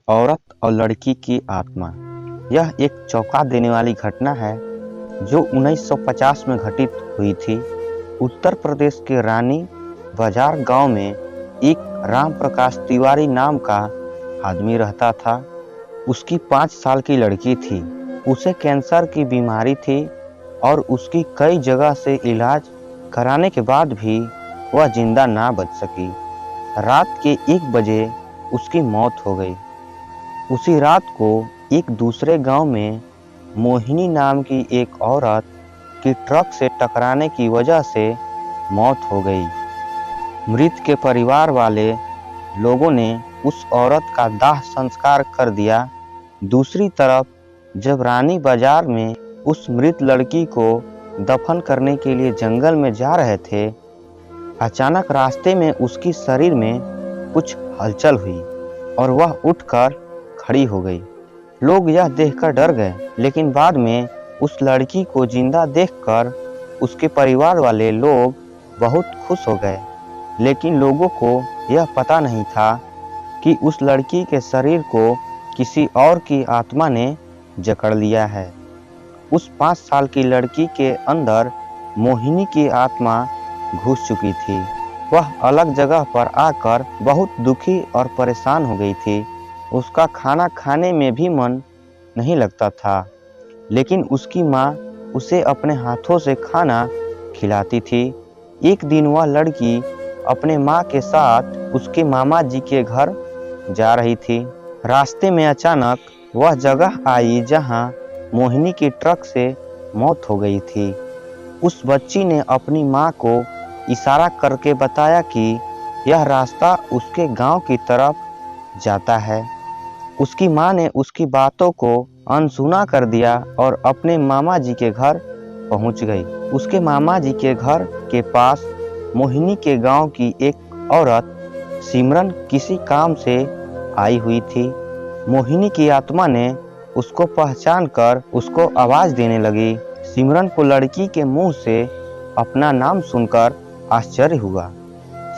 औरत और लड़की की आत्मा। यह एक चौंका देने वाली घटना है जो 1950 में घटित हुई थी। उत्तर प्रदेश के रानी बाजार गांव में एक राम प्रकाश तिवारी नाम का आदमी रहता था। उसकी 5 साल की लड़की थी। उसे कैंसर की बीमारी थी और उसकी कई जगह से इलाज कराने के बाद भी वह जिंदा ना बच सकी। रात के 1 बजे उसकी मौत हो गई। उसी रात को एक दूसरे गांव में मोहिनी नाम की एक औरत की ट्रक से टकराने की वजह से मौत हो गई। मृत के परिवार वाले लोगों ने उस औरत का दाह संस्कार कर दिया। दूसरी तरफ जब रानी बाजार में उस मृत लड़की को दफन करने के लिए जंगल में जा रहे थे, अचानक रास्ते में उसकी शरीर में कुछ हलचल हुई और वह उठकर खड़ी हो गई। लोग यह देखकर डर गए, लेकिन बाद में उस लड़की को जिंदा देखकर उसके परिवार वाले लोग बहुत खुश हो गए। लेकिन लोगों को यह पता नहीं था कि उस लड़की के शरीर को किसी और की आत्मा ने जकड़ लिया है। उस 5 साल की लड़की के अंदर मोहिनी की आत्मा घुस चुकी थी। वह अलग जगह पर आकर बहुत दुखी और परेशान हो गई थी। उसका खाना खाने में भी मन नहीं लगता था, लेकिन उसकी माँ उसे अपने हाथों से खाना खिलाती थी। एक दिन वह लड़की अपने माँ के साथ उसके मामा जी के घर जा रही थी। रास्ते में अचानक वह जगह आई जहाँ मोहिनी की ट्रक से मौत हो गई थी। उस बच्ची ने अपनी माँ को इशारा करके बताया कि यह रास्ता उसके गांव की तरफ जाता है। उसकी माँ ने उसकी बातों को अनसुना कर दिया और अपने मामा जी के घर पहुंच गई। उसके मामा जी के घर के पास मोहिनी के गांव की एक औरत सिमरन किसी काम से आई हुई थी। मोहिनी की आत्मा ने उसको पहचान कर उसको आवाज देने लगी। सिमरन को लड़की के मुंह से अपना नाम सुनकर आश्चर्य हुआ।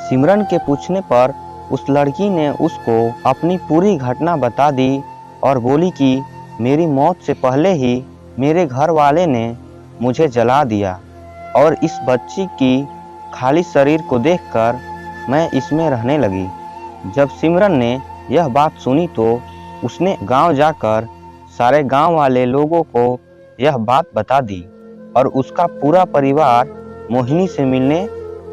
सिमरन के पूछने पर उस लड़की ने उसको अपनी पूरी घटना बता दी और बोली कि मेरी मौत से पहले ही मेरे घर वाले ने मुझे जला दिया और इस बच्ची की खाली शरीर को देखकर मैं इसमें रहने लगी। जब सिमरन ने यह बात सुनी तो उसने गांव जाकर सारे गांव वाले लोगों को यह बात बता दी और उसका पूरा परिवार मोहिनी से मिलने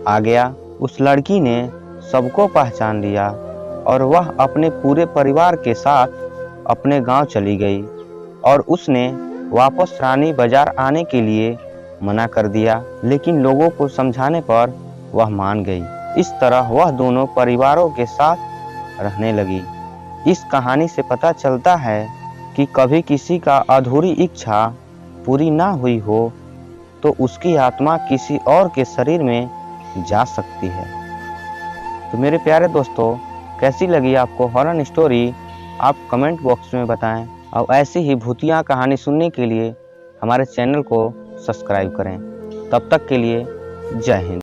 आ गया। उस लड़की ने सबको पहचान लिया और वह अपने पूरे परिवार के साथ अपने गांव चली गई और उसने वापस रानी बाजार आने के लिए मना कर दिया, लेकिन लोगों को समझाने पर वह मान गई। इस तरह वह दोनों परिवारों के साथ रहने लगी। इस कहानी से पता चलता है कि कभी किसी का अधूरी इच्छा पूरी ना हुई हो तो उसकी आत्मा किसी और के शरीर में जा सकती है। तो मेरे प्यारे दोस्तों, कैसी लगी आपको हॉरर स्टोरी, आप कमेंट बॉक्स में बताएं और ऐसी ही भूतिया कहानी सुनने के लिए हमारे चैनल को सब्सक्राइब करें। तब तक के लिए जय हिंद।